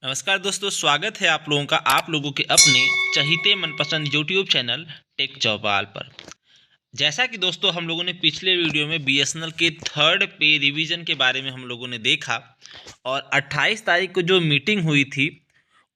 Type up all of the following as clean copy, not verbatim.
नमस्कार दोस्तों, स्वागत है आप लोगों का आप लोगों के अपने चहीते मनपसंद यूट्यूब चैनल टेक चौपाल पर। जैसा कि दोस्तों हम लोगों ने पिछले वीडियो में बीएसएनएल के थर्ड पे रिवीजन के बारे में हम लोगों ने देखा और 28 तारीख को जो मीटिंग हुई थी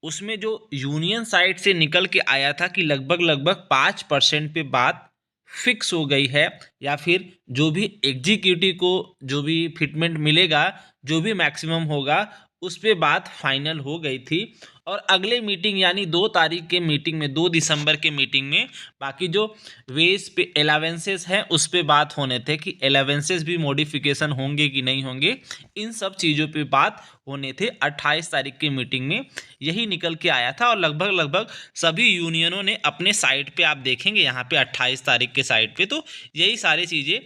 उसमें जो यूनियन साइड से निकल के आया था कि लगभग लगभग 5% पे बात फिक्स हो गई है, या फिर जो भी एग्जीक्यूटिव को जो भी फिटमेंट मिलेगा, जो भी मैक्सिमम होगा उस पे बात फाइनल हो गई थी। और अगले मीटिंग यानी 2 तारीख के मीटिंग में, 2 दिसंबर के मीटिंग में बाकी जो वेज पे अलावेंसेस हैं उस पे बात होने थे कि अलावेंसेस भी मॉडिफिकेशन होंगे कि नहीं होंगे। इन सब चीज़ों पे बात होने थे 28 तारीख की मीटिंग में। यही निकल के आया था और लगभग लगभग सभी यूनियनों ने अपने साइड पे, आप देखेंगे यहाँ पे 28 तारीख के साइड पे, तो यही सारी चीज़ें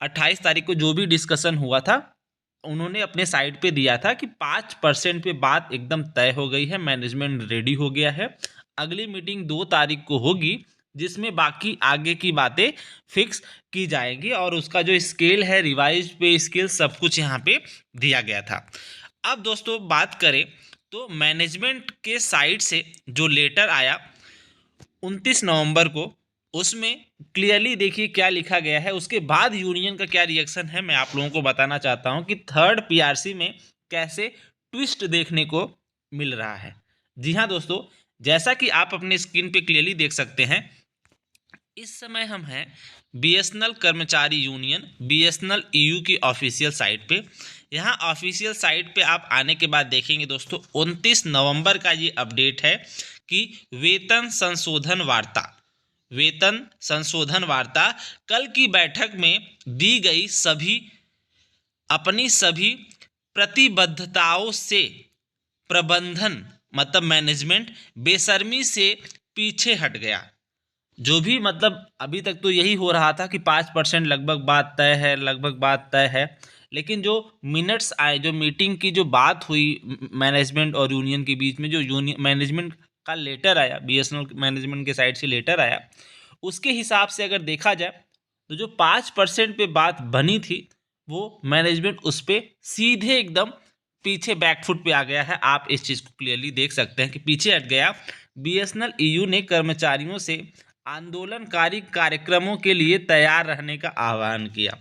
28 तारीख को जो भी डिस्कशन हुआ था उन्होंने अपने साइड पे दिया था कि 5% पे बात एकदम तय हो गई है, मैनेजमेंट रेडी हो गया है। अगली मीटिंग 2 तारीख को होगी जिसमें बाकी आगे की बातें फिक्स की जाएंगी और उसका जो स्केल है, रिवाइज पे स्केल, सब कुछ यहाँ पे दिया गया था। अब दोस्तों बात करें तो मैनेजमेंट के साइड से जो लेटर आया 29 नवंबर को, उसमें क्लियरली देखिए क्या लिखा गया है। उसके बाद यूनियन का क्या रिएक्शन है मैं आप लोगों को बताना चाहता हूं कि थर्ड पीआरसी में कैसे ट्विस्ट देखने को मिल रहा है। जी हाँ दोस्तों, जैसा कि आप अपने स्क्रीन पे क्लियरली देख सकते हैं, इस समय हम हैं बीएसएनएल कर्मचारी यूनियन बीएसएनएल ईयू की ऑफिशियल साइट पे। यहाँ ऑफिशियल साइट पे आप आने के बाद देखेंगे दोस्तों 29 नवंबर का ये अपडेट है कि वेतन संशोधन वार्ता कल की बैठक में दी गई अपनी सभी प्रतिबद्धताओं से प्रबंधन मतलब मैनेजमेंट बेशर्मी से पीछे हट गया। जो भी मतलब अभी तक तो यही हो रहा था कि 5% लगभग बात तय है, लेकिन जो मिनट्स आए, जो मीटिंग की जो बात हुई मैनेजमेंट और यूनियन के बीच में, जो यूनियन मैनेजमेंट का लेटर आया, बीएसएनएल मैनेजमेंट के साइड से लेटर आया, उसके हिसाब से अगर देखा जाए तो जो 5% पे बात बनी थी वो मैनेजमेंट उस पर सीधे एकदम पीछे बैकफुट पे आ गया है। आप इस चीज़ को क्लियरली देख सकते हैं कि पीछे हट गया। बीएसएनएल ईयू ने कर्मचारियों से आंदोलनकारी कार्यक्रमों के लिए तैयार रहने का आह्वान किया।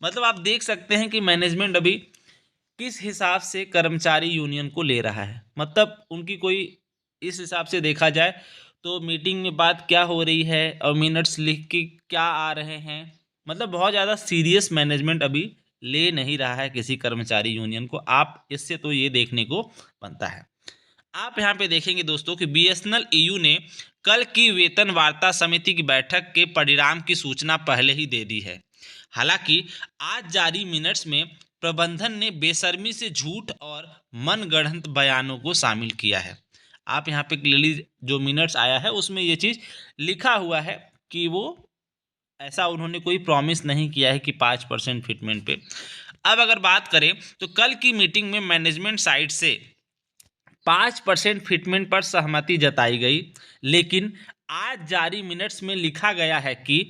मतलब आप देख सकते हैं कि मैनेजमेंट अभी किस हिसाब से कर्मचारी यूनियन को ले रहा है। मतलब उनकी कोई, इस हिसाब से देखा जाए तो मीटिंग में बात क्या हो रही है और मिनट्स लिख के क्या आ रहे हैं, मतलब बहुत ज़्यादा सीरियस मैनेजमेंट अभी ले नहीं रहा है किसी कर्मचारी यूनियन को। आप इससे तो ये देखने को बनता है। आप यहाँ पे देखेंगे दोस्तों कि बीएसएनएल ईयू ने कल की वेतन वार्ता समिति की बैठक के परिणाम की सूचना पहले ही दे दी है। हालांकि आज जारी मिनट्स में प्रबंधन ने बेशर्मी से झूठ और मनगढ़ंत बयानों को शामिल किया है। आप यहाँ पे क्लियरली जो मिनट्स आया है उसमें ये चीज़ लिखा हुआ है कि वो ऐसा उन्होंने कोई प्रॉमिस नहीं किया है कि 5% फिटमेंट पे। अब अगर बात करें तो कल की मीटिंग में मैनेजमेंट साइड से 5% फिटमेंट पर सहमति जताई गई, लेकिन आज जारी मिनट्स में लिखा गया है कि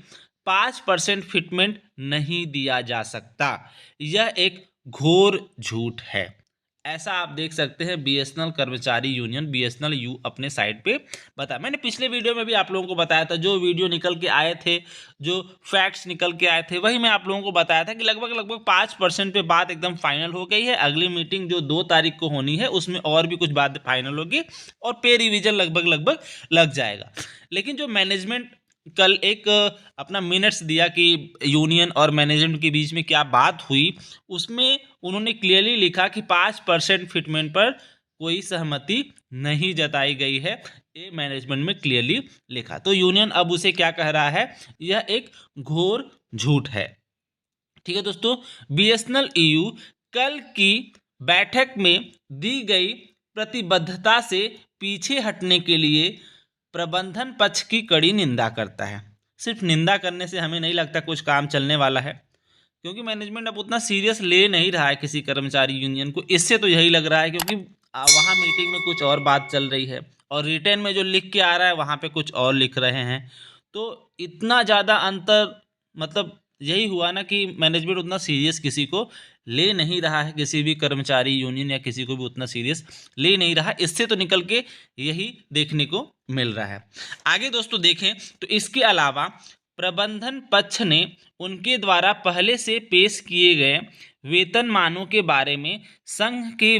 5% फिटमेंट नहीं दिया जा सकता। यह एक घोर झूठ है। ऐसा आप देख सकते हैं बीएसएनएल कर्मचारी यूनियन बीएसएनएल यू अपने साइड पे बताया। मैंने पिछले वीडियो में भी आप लोगों को बताया था, जो वीडियो निकल के आए थे, जो फैक्ट्स निकल के आए थे, वही मैं आप लोगों को बताया था कि लगभग लगभग 5% पे बात एकदम फाइनल हो गई है। अगली मीटिंग जो 2 तारीख को होनी है उसमें और भी कुछ बात फाइनल होगी और पे रिवीजन लगभग लगभग लग जाएगा। लेकिन जो मैनेजमेंट कल एक अपना मिनट्स दिया कि यूनियन और मैनेजमेंट के बीच में क्या बात हुई, उसमें उन्होंने क्लियरली लिखा कि 5% फिटमेंट पर कोई सहमति नहीं जताई गई है। ये मैनेजमेंट में क्लियरली लिखा। तो यूनियन अब उसे क्या कह रहा है, यह एक घोर झूठ है। ठीक है दोस्तों, बीएसएनएल ईयू कल की बैठक में दी गई प्रतिबद्धता से पीछे हटने के लिए प्रबंधन पक्ष की कड़ी निंदा करता है। सिर्फ निंदा करने से हमें नहीं लगता कुछ काम चलने वाला है, क्योंकि मैनेजमेंट अब उतना सीरियस ले नहीं रहा है किसी कर्मचारी यूनियन को। इससे तो यही लग रहा है, क्योंकि वहाँ मीटिंग में कुछ और बात चल रही है और रिटर्न में जो लिख के आ रहा है वहाँ पे कुछ और लिख रहे हैं। तो इतना ज़्यादा अंतर, मतलब यही हुआ ना कि मैनेजमेंट उतना सीरियस किसी को ले नहीं रहा है, किसी भी कर्मचारी यूनियन या किसी को भी उतना सीरियस ले नहीं रहा। इससे तो निकल के यही देखने को मिल रहा है। आगे दोस्तों देखें तो इसके अलावा प्रबंधन पक्ष ने उनके द्वारा पहले से पेश किए गए वेतनमानों के बारे में संघ के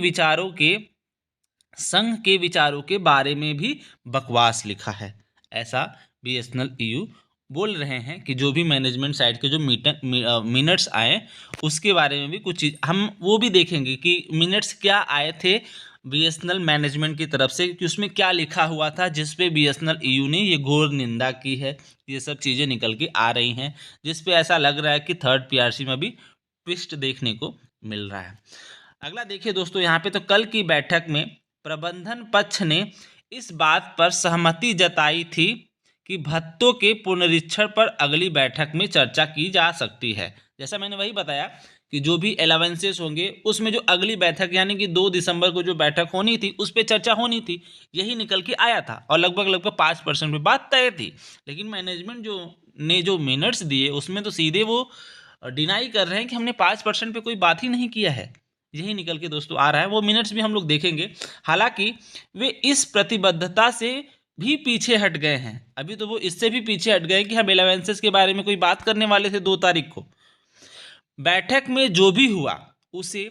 विचारों के बारे में भी बकवास लिखा है। ऐसा बीएसएनएल ईयू बोल रहे हैं कि जो भी मैनेजमेंट साइड के जो मिनट्स आए उसके बारे में भी कुछ चीज़ हम वो भी देखेंगे कि मिनट्स क्या आए थे बीएसएनएल मैनेजमेंट की तरफ से, कि उसमें क्या लिखा हुआ था जिस पे बीएसएनएल ईयू ने ये घोर निंदा की है। ये सब चीज़ें निकल के आ रही हैं जिस पे ऐसा लग रहा है कि थर्ड पीआरसी में भी ट्विस्ट देखने को मिल रहा है। अगला देखिए दोस्तों, यहाँ पे तो कल की बैठक में प्रबंधन पक्ष ने इस बात पर सहमति जताई थी कि भत्तों के पुनरीक्षण पर अगली बैठक में चर्चा की जा सकती है। जैसा मैंने वही बताया कि जो भी अलावेंसेस होंगे उसमें जो अगली बैठक यानी कि 2 दिसंबर को जो बैठक होनी थी उस पर चर्चा होनी थी, यही निकल के आया था और लगभग 5% पे बात तय थी। लेकिन मैनेजमेंट जो मिनट्स दिए उसमें तो सीधे वो डिनाई कर रहे हैं कि हमने 5% पे कोई बात ही नहीं किया है। यही निकल के दोस्तों आ रहा है। वो मिनट्स भी हम लोग देखेंगे। हालांकि वे इस प्रतिबद्धता से भी पीछे हट गए हैं। अभी तो वो इससे भी पीछे हट गए कि हम अलावेंसेस के बारे में कोई बात करने वाले थे 2 तारीख को। बैठक में जो भी हुआ उसे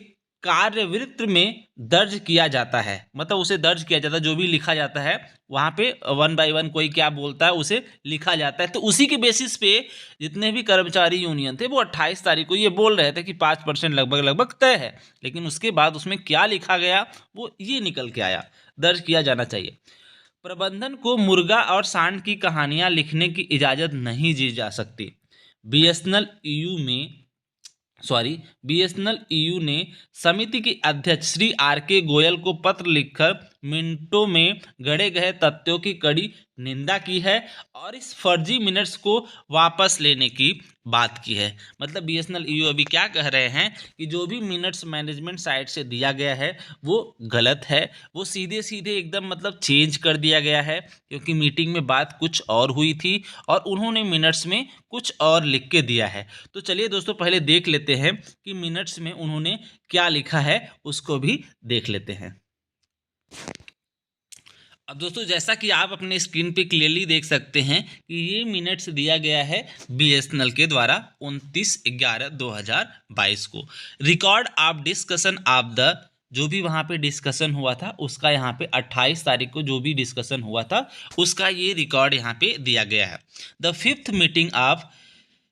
कार्यवृत्त में दर्ज किया जाता है, मतलब उसे दर्ज किया जाता है, जो भी लिखा जाता है वहाँ पे 1 बाय 1 कोई क्या बोलता है उसे लिखा जाता है। तो उसी के बेसिस पे जितने भी कर्मचारी यूनियन थे वो 28 तारीख को ये बोल रहे थे कि 5% लगभग तय है, लेकिन उसके बाद उसमें क्या लिखा गया वो ये निकल के आया, दर्ज किया जाना चाहिए। प्रबंधन को मुर्गा और सांड की कहानियां लिखने की इजाज़त नहीं दी जा सकती। बीएसएनएल ईयू ने समिति के अध्यक्ष श्री आर के गोयल को पत्र लिखकर मिनटों में गढ़े गए तथ्यों की कड़ी निंदा की है और इस फर्जी मिनट्स को वापस लेने की बात की है। मतलब बीएसएनएल ईयू अभी क्या कह रहे हैं कि जो भी मिनट्स मैनेजमेंट साइड से दिया गया है वो गलत है, वो सीधे सीधे एकदम मतलब चेंज कर दिया गया है, क्योंकि मीटिंग में बात कुछ और हुई थी और उन्होंने मिनट्स में कुछ और लिख के दिया है। तो चलिए दोस्तों पहले देख लेते हैं कि मिनट्स में उन्होंने क्या लिखा है, उसको भी देख लेते हैं। अब दोस्तों जैसा कि आप अपने स्क्रीन पे क्लियरली देख सकते हैं कि ये मिनट्स दिया गया है बीएसएनएल के द्वारा 29/11/2022 को। Record of discussion of the, जो भी वहाँ पे डिस्कशन हुआ था उसका यहाँ पे 28 तारीख को जो भी डिस्कशन हुआ था उसका ये रिकॉर्ड यहाँ पे दिया गया है। The 5th meeting of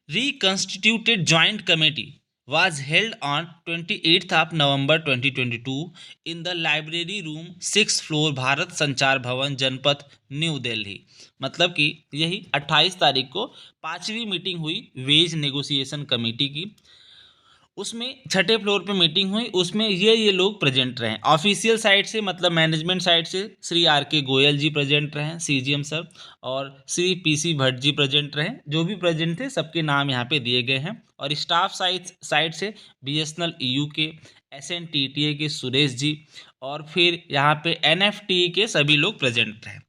reconstituted joint committee was held on 28th November 2022 in the library room 6th floor Bharat संचार भवन जनपथ न्यू दिल्ली। मतलब कि यही 28 तारीख को 5वीं मीटिंग हुई वेज नेगोशिएशन कमेटी की। उसमें 6ठे फ्लोर पे मीटिंग हुई, उसमें ये लोग प्रेजेंट रहे। ऑफिशियल साइड से मतलब मैनेजमेंट साइड से श्री आर के गोयल जी प्रेजेंट रहे, सीजीएम सर, और श्री पीसी भट्ट जी प्रेजेंट रहे। जो भी प्रेजेंट थे सबके नाम यहाँ पे दिए गए हैं। और स्टाफ साइड से बीएसएनएल ईयू के, एसएनटीटीए के सुरेश जी, और फिर यहाँ पे एनएफटी के सभी लोग प्रेजेंट रहे।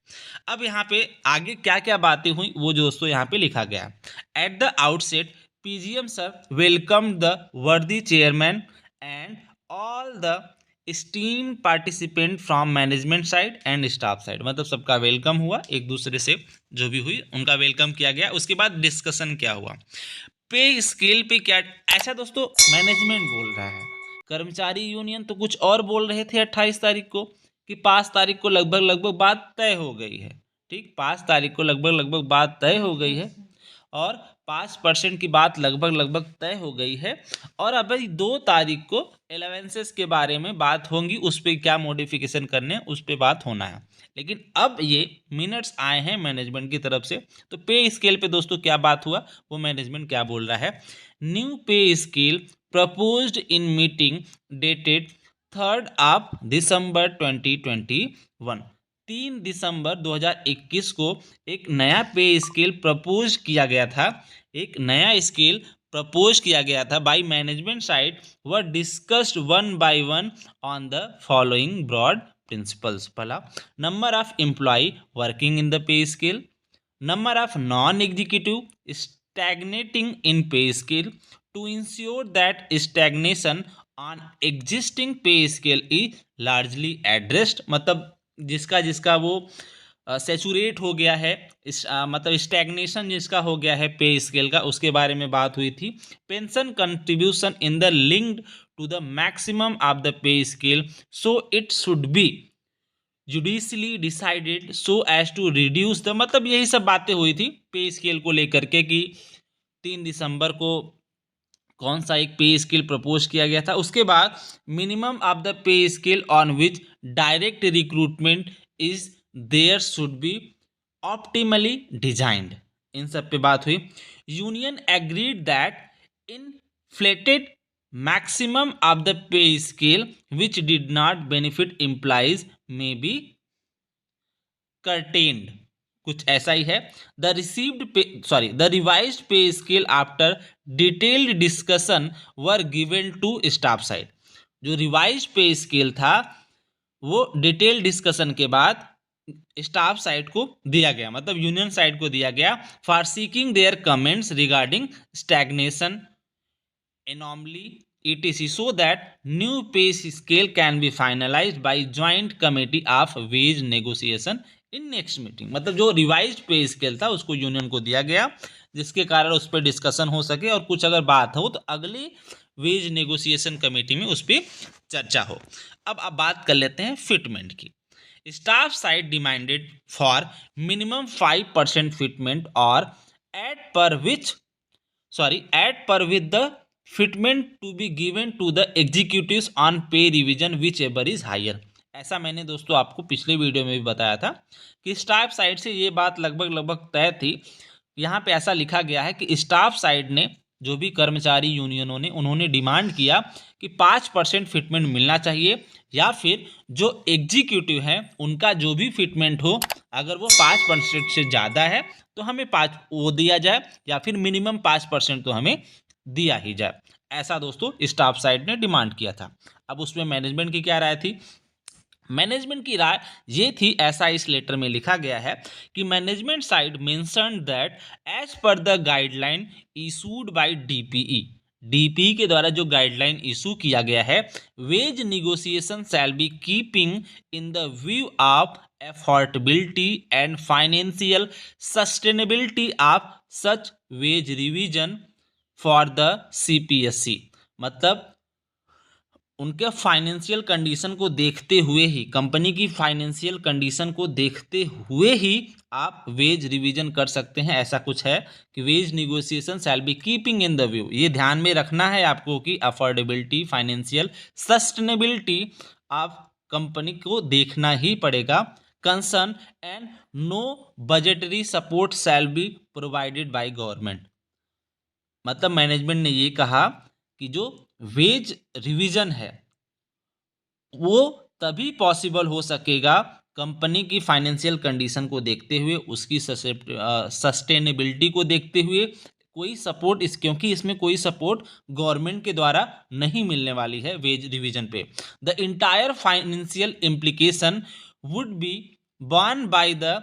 अब यहाँ पे आगे क्या क्या बातें हुई वो दोस्तों यहाँ पे लिखा गया। At the outset PGM sir welcomed the worthy chairman and all the esteemed participant from management side and staff side। मतलब सबका वेलकम हुआ, एक दूसरे से जो भी हुई उनका वेलकम किया गया। उसके बाद डिस्कशन क्या हुआ, पे स्केल पे क्या, ऐसा दोस्तों मैनेजमेंट बोल रहा है। कर्मचारी यूनियन तो कुछ और बोल रहे थे 28 तारीख को कि 5 तारीख को लगभग बात तय हो गई है। ठीक, 5 तारीख को लगभग बात तय हो गई है और 5% की बात लगभग तय हो गई है। और अब 2 तारीख को अलावेंसेस के बारे में बात होंगी, उस पर क्या मॉडिफिकेशन करने उस पर बात होना है। लेकिन अब ये मिनट्स आए हैं मैनेजमेंट की तरफ से, तो पे स्केल पे दोस्तों क्या बात हुआ वो मैनेजमेंट क्या बोल रहा है। न्यू पे scale proposed in meeting dated 3rd December 2021। 3 दिसंबर 2021 को एक नया पे स्केल प्रपोज किया गया था। एक नया स्केल प्रपोज किया गया था by management side were discussed 1 by 1 on the following broad principles. पहला, number of employ working in the pay scale, number of non executive stagnating in pay scale. To ensure that stagnation on existing pay scale is largely addressed, मतलब जिसका जिसका वो saturate हो गया है, मतलब stagnation जिसका हो गया है पे स्केल का, उसके बारे में बात हुई थी. Pension contribution in the linked to the maximum of the pay scale, so it should be judicially decided so as to reduce the, मतलब यही सब बातें हुई थी पे स्केल को लेकर के कि 3 दिसंबर को कौन सा एक पे स्केल प्रपोज किया गया था. उसके बाद minimum of the pay scale on which direct recruitment is there should be optimally designed. इन सब पे बात हुई. Union agreed that inflated maximum of the pay scale which did not benefit employees may be curtained. कुछ ऐसा ही है. The revised pay scale after detailed discussion were given to staff side. जो रिवाइज्ड पे स्केल था वो detail discussion के बाद staff side को दिया गया, मतलब यूनियन साइड को दिया गया. For seeking there comments regarding stagnation, anomaly, etc, so that new pay scale can be finalized by joint committee of wage negotiation in next meeting. मतलब जो रिवाइज्ड पे स्केल था उसको यूनियन को दिया गया जिसके कारण उस पर डिस्कशन हो सके और कुछ अगर बात हो तो अगली वेज नेगोशिएशन कमेटी में उस पर चर्चा हो. अब बात कर लेते हैं फिटमेंट की. Staff side demanded for minimum 5% fitment और at par with the fitment to be given to the executives on pay revision whichever is higher. ऐसा मैंने दोस्तों आपको पिछले वीडियो में भी बताया था कि स्टाफ साइड से ये बात लगभग तय थी. यहाँ पे ऐसा लिखा गया है कि स्टाफ साइड ने, जो भी कर्मचारी यूनियनों ने, उन्होंने डिमांड किया कि 5% फिटमेंट मिलना चाहिए या फिर जो एग्जीक्यूटिव हैं उनका जो भी फिटमेंट हो अगर वो 5% से ज़्यादा है तो हमें 5 वो दिया जाए या फिर मिनिमम 5% तो हमें दिया ही जाए. ऐसा दोस्तों स्टाफ साइड ने डिमांड किया था. अब उसमें मैनेजमेंट की क्या राय थी? मैनेजमेंट की राय ये थी, ऐसा इस लेटर में लिखा गया है कि management side mentioned that as per the guideline issued by DPE के द्वारा जो गाइडलाइन इशू किया गया है, wage negotiation shall be keeping in the view of affordability and financial sustainability of such wage revision for the CPSC. मतलब उनके financial condition को देखते हुए ही, कंपनी की फाइनेंशियल कंडीशन को देखते हुए ही आप वेज रिवीजन कर सकते हैं. ऐसा कुछ है कि wage negotiation shall be keeping in the view, ये ध्यान में रखना है आपको कि अफोर्डेबिलिटी, फाइनेंशियल सस्टेनेबिलिटी आप कंपनी को देखना ही पड़ेगा. Concern and no budgetary support shall be provided by government. मतलब मैनेजमेंट ने ये कहा कि जो वेज रिवीजन है वो तभी पॉसिबल हो सकेगा कंपनी की फाइनेंशियल कंडीशन को देखते हुए, उसकी सस्टेनेबिलिटी को देखते हुए. कोई सपोर्ट क्योंकि इसमें कोई सपोर्ट गवर्नमेंट के द्वारा नहीं मिलने वाली है वेज रिवीजन पे. The entire financial implication would be borne by the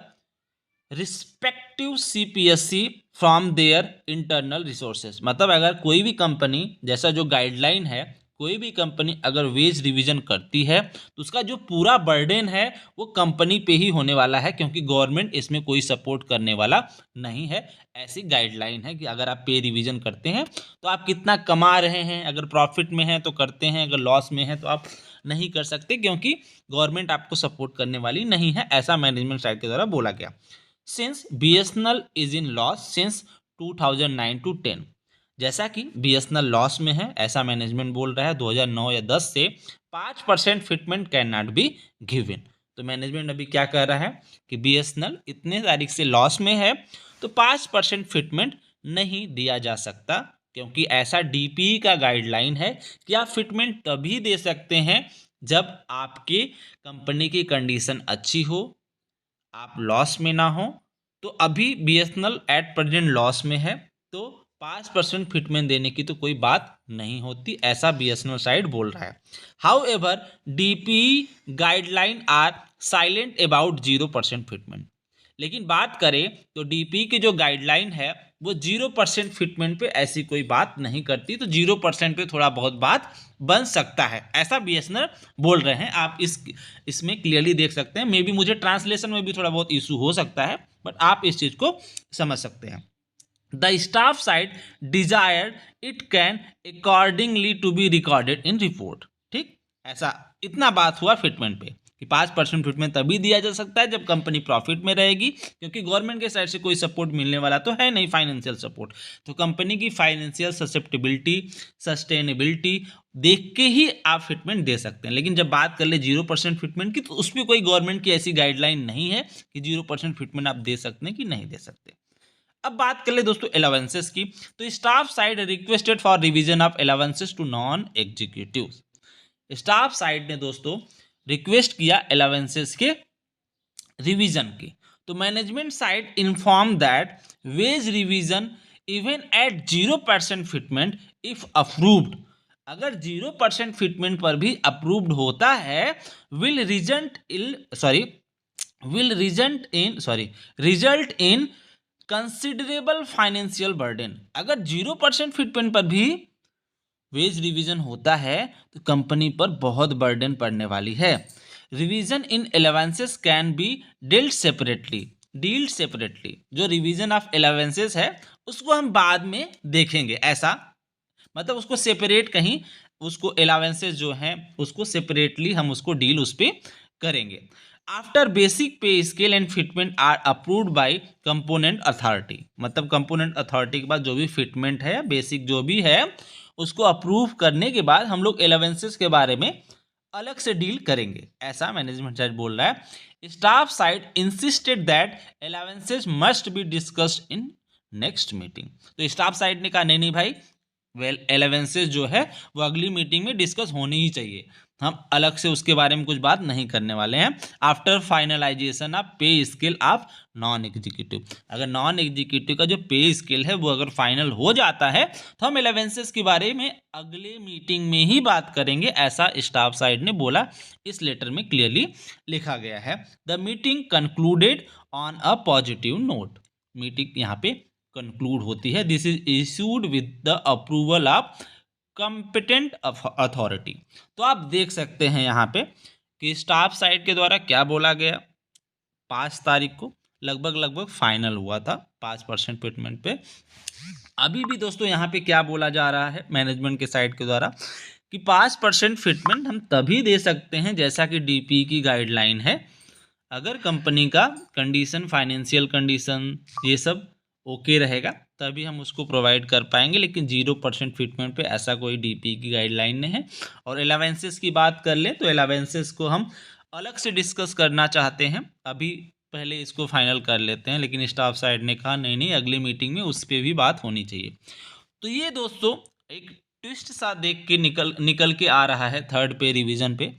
respective CPSC from their internal resources. मतलब अगर कोई भी कंपनी, जैसा जो गाइडलाइन है, कोई भी कंपनी अगर वेज रिवीजन करती है तो उसका जो पूरा बर्डन है वो कंपनी पे ही होने वाला है, क्योंकि गवर्नमेंट इसमें कोई सपोर्ट करने वाला नहीं है. ऐसी गाइडलाइन है कि अगर आप पे रिवीजन करते हैं तो आप कितना कमा रहे हैं, अगर प्रॉफिट में हैं तो करते हैं, अगर लॉस में है तो आप नहीं कर सकते, क्योंकि गवर्नमेंट आपको सपोर्ट करने वाली नहीं है. ऐसा मैनेजमेंट साइड के द्वारा बोला गया. Since BSNL is in loss since 2009 to 10, जैसा कि BSNL लॉस में है, ऐसा मैनेजमेंट बोल रहा है 2009 या 10 से 5% fitment can not be given. तो मैनेजमेंट अभी क्या कह रहा है कि BSNL इतने तारीख से लॉस में है तो 5% फिटमेंट नहीं दिया जा सकता, क्योंकि ऐसा डीपीई का गाइडलाइन है कि आप फिटमेंट तभी दे सकते हैं जब आपके कंपनी की कंडीशन अच्छी हो, आप लॉस में ना हो. तो अभी BSNL एट प्रेजेंट लॉस में है तो 5% फिटमेंट देने की तो कोई बात नहीं होती, ऐसा BSNL साइड बोल रहा है. However DPE guideline are silent about 0% fitment. लेकिन बात करें तो डीपी की जो गाइडलाइन है वो 0% फिटमेंट पे ऐसी कोई बात नहीं करती, तो 0% पे थोड़ा बहुत बात बन सकता है, ऐसा बीएसएनएल बोल रहे हैं। आप इसमें क्लियरली देख सकते हैं। मे बी मुझे ट्रांसलेशन में भी थोड़ा बहुत इशू हो सकता है, बट आप इस चीज़ को समझ सकते हैं। The staff side desired it can accordingly to be recorded in report. ठीक, ऐसा इतना बात हुआ फिटमेंट पे कि 5% फिटमेंट तभी दिया जा सकता है जब कंपनी प्रॉफिट में रहेगी, क्योंकि गवर्नमेंट के साइड से कोई सपोर्ट मिलने वाला तो है नहीं, फाइनेंशियल सपोर्ट। तो कंपनी की फाइनेंशियल ससेप्टेबिलिटी, सस्टेनेबिलिटी देख के ही आप फिटमेंट दे सकते हैं। लेकिन जब बात कर ले 0% फिटमेंट की, तो उस पर कोई गवर्नमेंट की ऐसी गाइडलाइन नहीं है कि 0% फिटमेंट आप दे सकते हैं कि नहीं दे सकते। अब बात कर ले दोस्तों अलाउंसेस की, तो staff side requested for revision of allowances to non executives. Staff side ने दोस्तों रिक्वेस्ट किया अलाउंसेस के रिवीजन की, तो management side inform that wage revision even at 0% fitment if approved, अगर 0% फिटमेंट पर भी अप्रूव्ड होता है, will result in considerable financial burden. अगर 0% फिटमेंट पर भी वेज रिवीजन होता है तो कंपनी पर बहुत बर्डन पड़ने वाली है। Revision in allowances can be dealt separately. जो रिवीजन ऑफ अलाउंसेस है उसको हम बाद में देखेंगे, ऐसा मतलब उसको सेपरेट कहीं, उसको अलाउंसेस जो हैं उसको सेपरेटली हम उसको डील उस पर करेंगे। After basic pay scale and fitment are approved by component authority, मतलब कंपोनेंट अथॉरिटी के पास जो भी फिटमेंट है, बेसिक जो भी है, उसको अप्रूव करने के बाद हम लोग अलाउंसेस के बारे में अलग से डील करेंगे, ऐसा मैनेजमेंट साइड बोल रहा है। Staff side insisted that allowances must be discussed in next meeting. तो स्टाफ साइड ने कहा नहीं भाई, अलाउंसेस जो है वो अगली मीटिंग में डिस्कस होनी ही चाहिए, हम अलग से उसके बारे में कुछ बात नहीं करने वाले हैं। आफ्टर फाइनलाइजेशन ऑफ पे स्केल ऑफ नॉन एग्जीक्यूटिव, अगर नॉन एग्जीक्यूटिव का जो पे स्केल है वो अगर फाइनल हो जाता है तो हम अलाउंसेस के बारे में अगले मीटिंग में ही बात करेंगे, ऐसा स्टाफ साइड ने बोला। इस लेटर में क्लियरली लिखा गया है। The meeting concluded on a positive note, meeting यहाँ पे कंक्लूड होती है। This is issued with the approval of competent authority. तो आप देख सकते हैं यहाँ पे कि स्टाफ साइड के द्वारा क्या बोला गया, 5 तारीख को लगभग फाइनल हुआ था 5% फिटमेंट पे। अभी भी दोस्तों यहाँ पे क्या बोला जा रहा है मैनेजमेंट के साइड के द्वारा कि 5% फिटमेंट हम तभी दे सकते हैं जैसा कि डीपी की गाइडलाइन है, अगर कंपनी का कंडीशन, फाइनेंशियल कंडीशन ये सब ओके रहेगा तभी हम उसको प्रोवाइड कर पाएंगे। लेकिन 0% फिटमेंट पे ऐसा कोई डीपी की गाइडलाइन नहीं है। और अलाउंसेस की बात कर लें तो अलाउंसेस को हम अलग से डिस्कस करना चाहते हैं, अभी पहले इसको फाइनल कर लेते हैं, लेकिन स्टाफ साइड ने कहा नहीं अगली मीटिंग में उस पर भी बात होनी चाहिए। तो ये दोस्तों एक ट्विस्ट सा देख के निकल के आ रहा है थर्ड पे रिवीजन पे।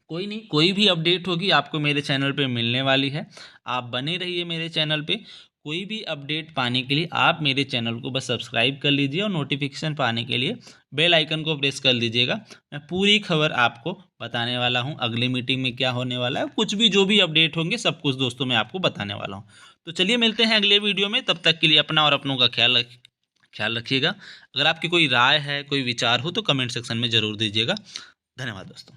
कोई नहीं, कोई भी अपडेट होगी आपको मेरे चैनल पे मिलने वाली है, आप बने रहिए मेरे चैनल पे। कोई भी अपडेट पाने के लिए आप मेरे चैनल को बस सब्सक्राइब कर लीजिए और नोटिफिकेशन पाने के लिए बेल आइकन को प्रेस कर लीजिएगा। मैं पूरी खबर आपको बताने वाला हूं, अगली मीटिंग में क्या होने वाला है, कुछ भी जो भी अपडेट होंगे सब कुछ दोस्तों मैं आपको बताने वाला हूं। तो चलिए मिलते हैं अगले वीडियो में, तब तक के लिए अपना और अपनों का ख्याल रखिएगा। अगर आपकी कोई राय है, कोई विचार हो तो कमेंट सेक्शन में ज़रूर दीजिएगा। धन्यवाद दोस्तों।